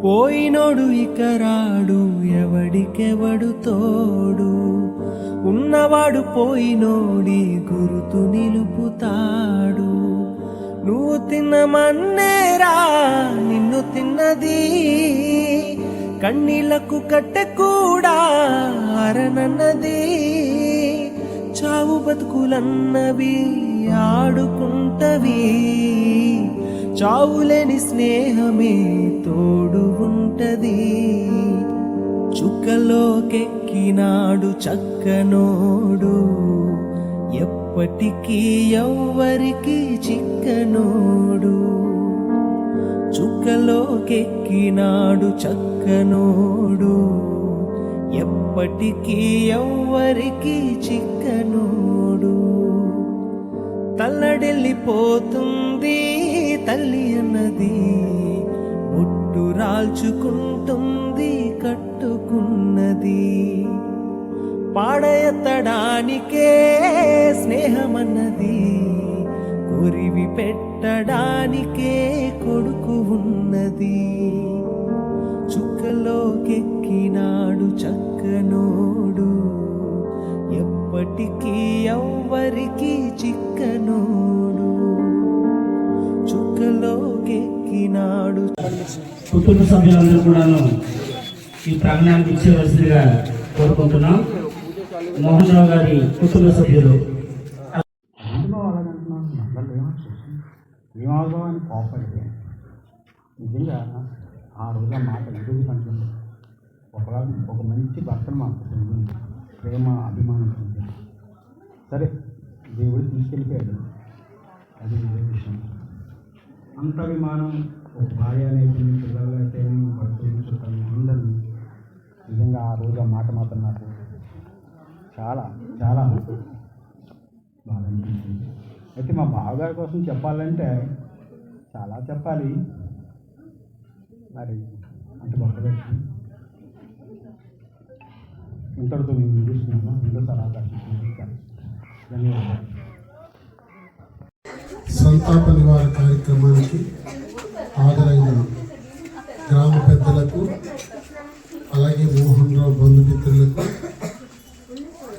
పోయినోడు ఇక రాడు, ఎవడికెవడు తోడు, ఉన్నవాడు పోయినోడి గురుతు నిలుపుతాడు. నువ్వు తిన్న మన్నేరా నిన్ను తిన్నది, కన్నీళ్లకు కట్టె కూడా అరనన్నది. చావు బతుకులన్నవి ఆడుకుంటవి, చావులేని స్నేహమే తోడు ఉంటది. చుక్కలోకెక్కినాడు చక్కనోడు, ఎప్పటికీ ఎవ్వరికి చిక్కనోడు. చుక్కలోకెక్కినాడు చక్కనోడు, ఎప్పటికీ ఎవ్వరికి చిక్కనోడు. తల్లడెళ్ళిపోతుంది తల్లి అన్నది, బొట్టు రాల్చుకుంటుంది కట్టుకున్నది. పాడెత్తడానికే స్నేహమన్నది, కొరివి పెట్టడానికే కొడుకు ఉన్నది. చుక్కలోకెక్కినాడు చక్కనోడు, ఎప్పటికీ ఎవ్వరికి చిక్కనోడు. చుక్కలోకెక్కినాడు. కుటుంబ సభ్యులందరూ కూడా ఈ ప్రాంగణానికి ఇచ్చేవలసిందిగా కోరుకుంటున్నాం. మోహన్ రావు గారి కుటుంబ సభ్యులు. ఏమవుతామని కోపడితే నిజంగా ఆ రోజు ఆ మాట ఎదుగు పంచింది. ఒక మంచి భర్తను మాకు ప్రేమ అభిమానం ఉంది. సరే దేవుడు తీసుకెళ్ళిపోయాడు, అది వేరే విషయం. అంత అభిమానం ఒక భార్య అనేది, పిల్లలు అయితే భర్తలు చుట్టాను అందరినీ. నిజంగా ఆ రోజు ఆ మాట మాత్రం నాకు చాలా చాలా బాగా అనిపించింది. అయితే మా బావగారి కోసం చెప్పాలంటే చాలా చెప్పాలి, మరి అంత గొప్పగా ఇంతటితో నేను ముగిస్తున్నాను. రెండోసారి ఆకర్షిస్తున్నాను. ధన్యవాదాలు. సంతాప నివారణ కార్యక్రమానికి హాజరైన గ్రామ పెద్దలకు, అలాగే మోహన్ రావు బంధుమిత్రులకు,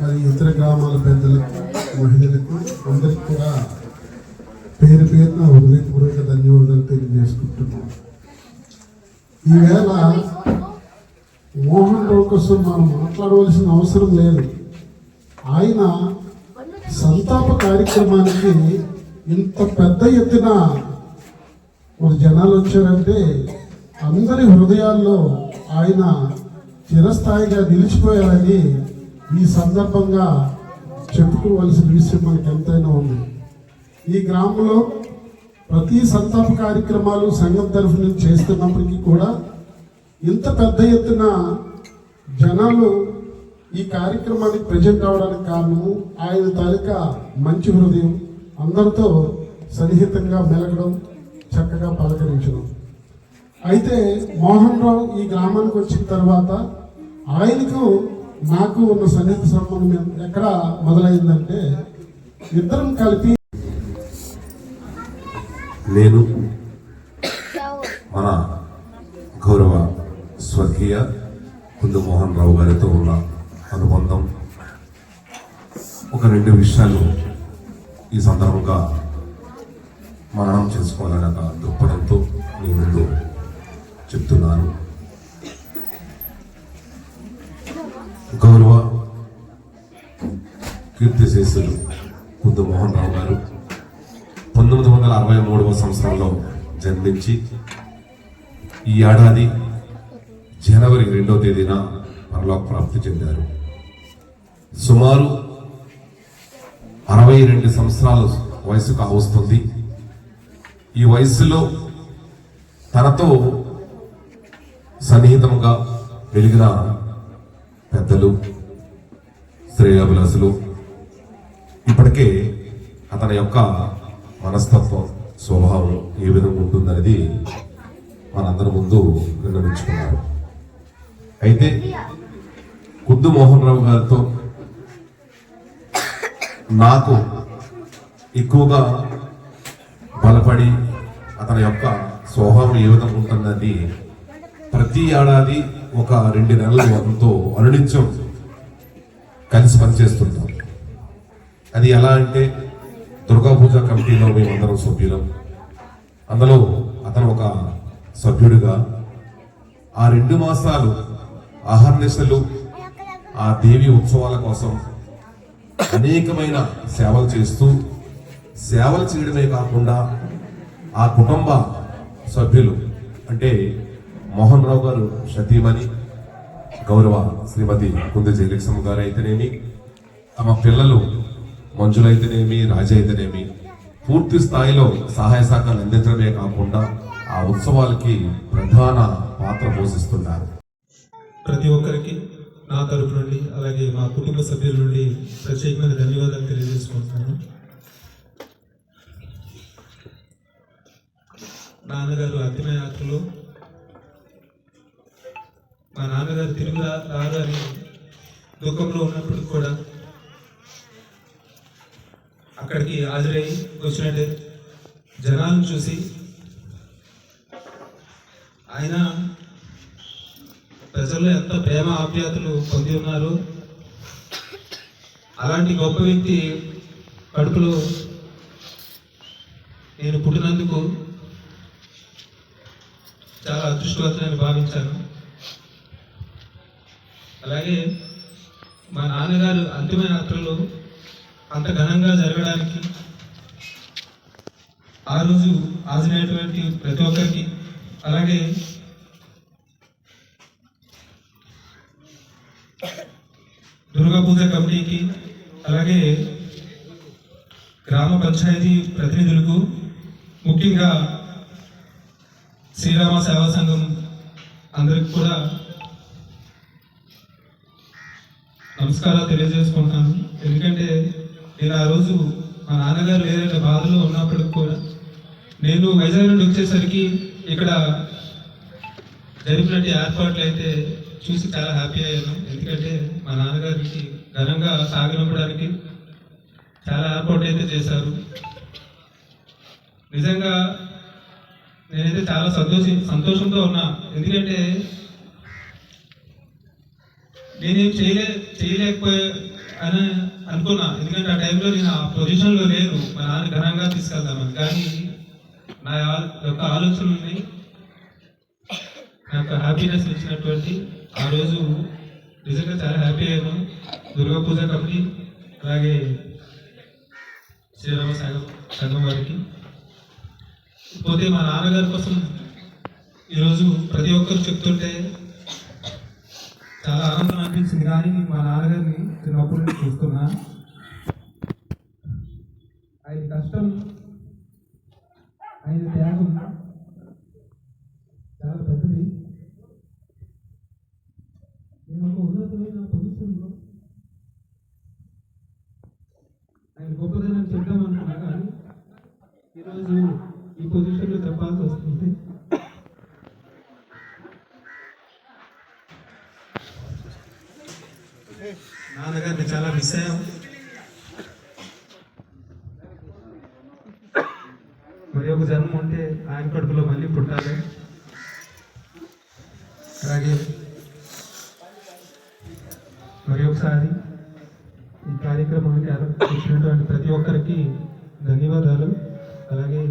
మరి ఇతర గ్రామాల పెద్దలకు, మహిళలకు అందరికీ కూడా పేరు పేరున హృదయపూర్వక ధన్యవాదాలు తెలియజేసుకుంటున్నాం. ఈవేళ మోహన్ రావు కోసం మనం మాట్లాడవలసిన అవసరం లేదు. ఆయన సంతాప కార్యక్రమానికి ఇంత పెద్ద ఎత్తున మన జనాలు వచ్చారంటే అందరి హృదయాల్లో ఆయన చిరస్థాయిగా నిలిచిపోయారని ఈ సందర్భంగా చెప్పుకోవలసిన విషయం మనకు ఎంతైనా ఉంది. ఈ గ్రామంలో ప్రతి సంతాప కార్యక్రమాలు సంఘం తరఫు నుంచి చేస్తున్నప్పటికీ కూడా ఇంత పెద్ద ఎత్తున జనాలు ఈ కార్యక్రమానికి ప్రజెంట్ అవడానికి కారణము ఆయన తాలూకా మంచి హృదయం, అందరితో సన్నిహితంగా మెలగడం, చక్కగా పలకరించడం. అయితే మోహన్ రావు ఈ గ్రామానికి వచ్చిన తర్వాత ఆయనకు నాకు ఉన్న సన్నిహిత సంబంధం ఎక్కడ మొదలైందంటే, ఇద్దరం కలిపి నేను మన గౌరవ స్వర్గీయ కుందు మోహన్ రావు గారితో ఉన్న అనుబంధం, ఒక రెండు విషయాలు ఈ సందర్భంగా మననం చేసుకోవాలనే ఒక దృక్పథంతో మీ ముందు చెప్తున్నాను. గౌరవ కీర్తిశేషులు కుందు మోహన్ రావు గారు 1963వ సంవత్సరంలో జన్మించి ఈ ఏడాది జనవరి 2వ తేదీన పరలోక ప్రాప్తి చెందారు. సుమారు 62 సంవత్సరాల వయసు కావస్తుంది. ఈ వయసులో తనతో సన్నిహితంగా వెలిగిన పెద్దలు, శ్రేయాభిలాసులు ఇప్పటికే అతని యొక్క మనస్తత్వం, స్వభావం ఏ విధంగా ఉంటుందనేది మనందరి ముందు నిర్ణయించుకున్నారు. అయితే కుందు మోహన్ రావు గారితో నాకు ఎక్కువగా బలపడి అతని యొక్క స్వభావం ఏ విధంగా ఉంటుందని ప్రతి ఏడాది ఒక 2 నెలలు అతనితో అనునిత్యం కలిసి పనిచేస్తుంటాం. అది ఎలా అంటే దుర్గా పూజ కమిటీలో మేమందరం సభ్యులం. అందులో అతను ఒక సభ్యుడిగా ఆ 2 మాసాలు అహర్నిశలు ఆ దేవి ఉత్సవాల కోసం అనేకమైన సేవలు చేస్తూ, సేవలు చేయడమే కాకుండా ఆ కుటుంబ సభ్యులు అంటే మోహన్ రావు గారు సతీమణి గౌరవ శ్రీమతి కుంది జయలక్ష్మి గారు అయితేనేమి, తమ పిల్లలు మంజులైతేనేమి, రాజ అయితేనేమి పూర్తి స్థాయిలో సహాయ సహకారాలు అందించడమే కాకుండా ఆ ఉత్సవాలకి ప్రధాన పాత్ర పోషిస్తున్నారు. ప్రతి ఒక్కరికి నా తరపు నుండి అలాగే మా కుటుంబ సభ్యుల నుండి ప్రత్యేకమైన ధన్యవాదాలు తెలియజేసుకుంటున్నాను. నాన్నగారు అంతిమ యాత్రలో మా నాన్నగారు తిరుగు రారు అని దుఃఖంలో ఉన్నప్పుడు కూడా అక్కడికి హాజరై వచ్చినట్టే జనాలను చూసి ఆయన ప్రజల్లో ఎంత ప్రేమ ఆప్యాయతలు పొంది ఉన్నారు. అలాంటి గొప్ప వ్యక్తి కడుపులో నేను పుట్టినందుకు చాలా అదృష్టవంతులని భావించాను. అలాగే మా నాన్నగారు అంతిమ యాత్రలో అంత ఘనంగా జరగడానికి ఆ రోజు హాజరైనటువంటి ప్రతి ఒక్కరికి, అలాగే దుర్గా పూజ కమిటీకి, అలాగే గ్రామ పంచాయతీ ప్రతినిధులకు, ముఖ్యంగా శ్రీరామ సేవా సంఘం అందరికి కూడా నమస్కారాలు తెలియజేసుకుంటాను. ఎందుకంటే నేను ఆ రోజు మా నాన్నగారు ఏదైనా బాధలో ఉన్నప్పటికి కూడా నేను వైజాగ్ నుండి వచ్చేసరికి ఇక్కడ జరిపినట్టు ఏర్పాట్లు అయితే చూసి చాలా హ్యాపీ అయ్యాను. ఎందుకంటే మా నాన్నగారికి ఘనంగా సాగనంపడానికి చాలా ఏర్పాట్లు అయితే చేశారు. నిజంగా నేనైతే చాలా సంతోషంతో ఉన్నా. ఎందుకంటే నేనేం చేయలేకపోయా అని అనుకున్నా. ఎందుకంటే ఆ టైంలో నేను ఆ పొజిషన్లో లేను మా నాన్న ఘనంగా తీసుకెళ్దామని. కానీ నా యొక్క ఆలోచనని నాకు హ్యాపీనెస్ ఇచ్చినటువంటి ఆ రోజు నిజంగా చాలా హ్యాపీ అయ్యాను. దుర్గా పూజ కమిటీ అలాగే శ్రీరామ సంఘం వారికి. పోతే మా నాన్నగారి కోసం ఈరోజు ప్రతి ఒక్కరు చెప్తుంటే చాలా ఆనందం అనిపించింది. కానీ మా నాన్నగారిని చిన్నప్పటి నుంచి చూస్తున్నా. ఆయన కష్టం, ఆయన త్యాగం చాలా పెద్దది. నేను ఒక ఉన్నతమైన పొజిషన్లో ఆయన గొప్పదనాన్ని చెప్తామనుకున్నా, కానీ ఈరోజు ఈ పొజిషన్లో చెప్పాల్సి వస్తుంది. నాన్నగారిని చాలా మిస్ అయ్యాం. మరి ఒక జన్మ ఉంటే ఆయన కడుపులో మళ్ళీ పుట్టాలి. అలాగే మరి ఒకసారి ఈ కార్యక్రమానికి వచ్చినటువంటి ప్రతి ఒక్కరికి ధన్యవాదాలు. అలాగే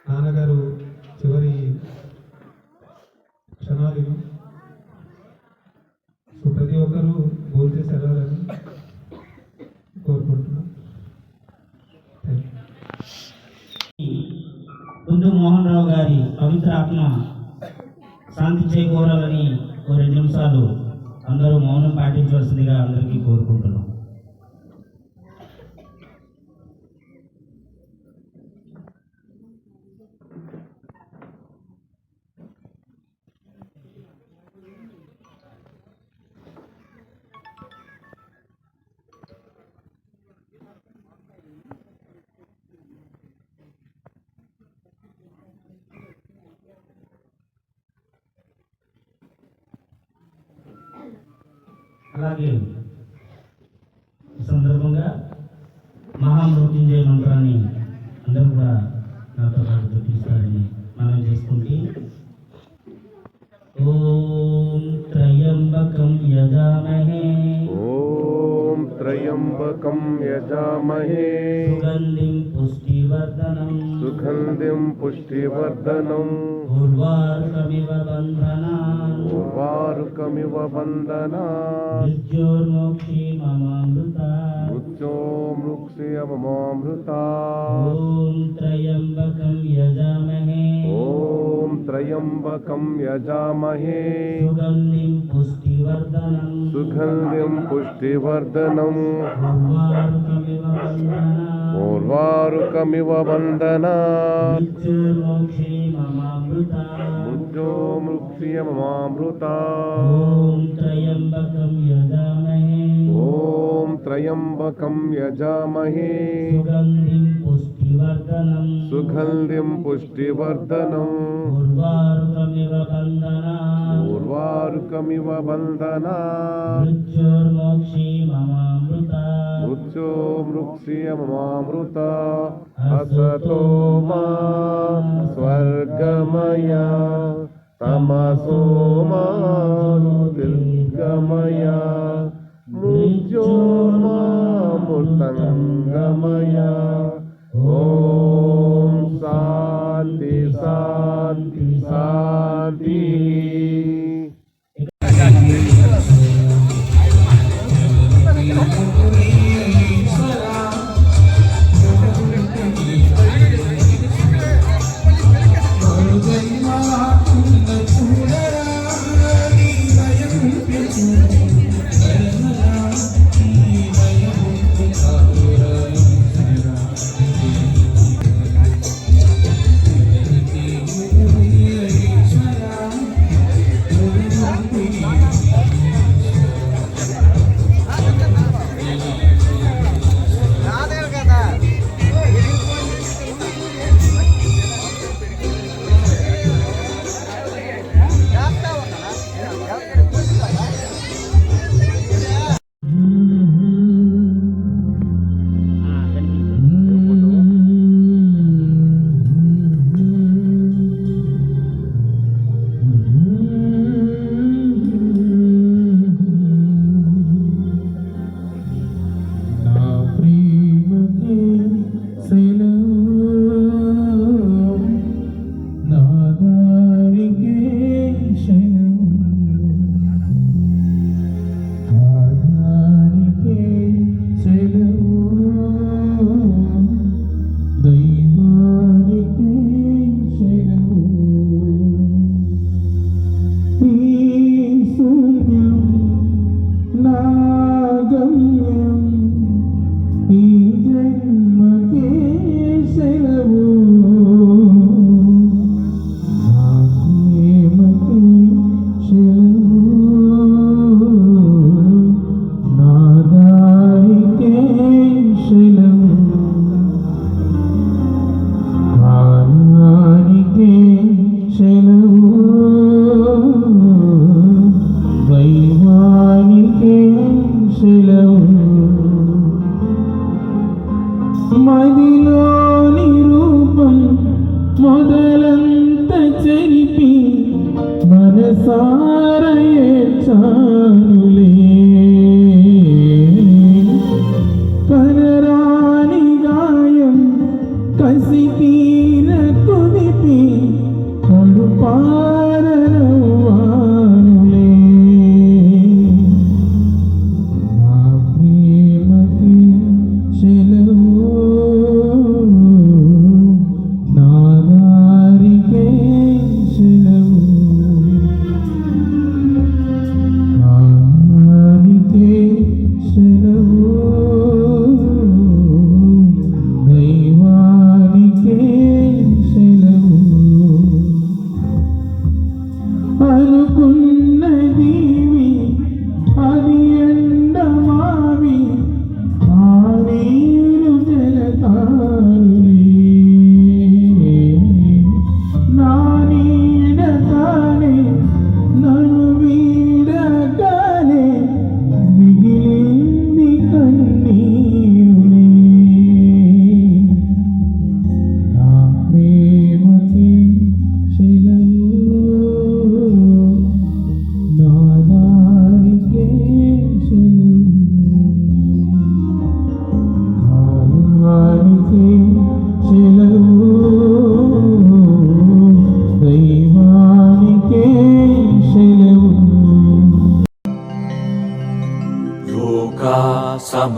నాన్నగారు చివరి క్షణాలు ప్రతి ఒక్కరూ భోజనం చేసి వెళ్ళాలని కోరుకుంటున్నాం. కుందు మోహన్ రావు గారి పవిత్ర ఆత్మ శాంతి చేకూరాలని ఓ 2 నిమిషాలు అందరూ మౌనం పాటించవలసిందిగా అందరికీ కోరుకుంటున్నాం. అలాగే ఈ సందర్భంగా మహామృత్యుంజయ మంత్రాన్ని అందరూ కూడా నాతో పాటు చూపిస్తారని మనం చేసుకుంటే त्र्यम्बकं यजामहे सुगन्धिं पुष्टिवर्धनम् सुगन्धिं पुष्टिवर्धनम् उर्वारुकमिव बन्धनान् उर्वारुकमिव बन्धनात् मृत्योर्मोक्षीममामृता मृत्यो मृक्षियममामृता ॐ त्र्यम्बकं यजामहे ॐ त्र्यम्बकं यजामहे सुगन्धिं पुष्टिवर्धनम् सुगन्धिं पुष्टिवर्धनम् उर्वारुकमिव बन्धनान् मृत्योर्मोक्षीममामृता मृत्यो मृक्षियममामृता ॐ त्र्यम्बकं यजामहे ॐ त्र्यम्बकं यजामहे सुगन्धिं पुष्टिवर्धनम् सुगन्धिं पुष्टिवर्धनम् उर्वारुकमिव बन्धनान् उर्वारुकमिव बन्धनात् मृत्योर्मोक्षीममामृता मृत्यो मृक्षियममामृता असतो मा स्वर्गमय तमसो मा ज्योतिर्गमय मृत्योर्मामृतङ्गमय ॐ शान्ति शान्ति शान्तिः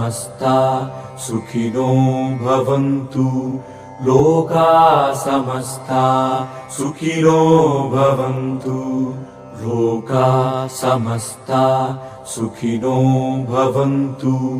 సమస్తా సుఖినో భవంతు లోకా సమస్తా సుఖినో భవంతు లోకా సమస్తా సుఖినో భవంతు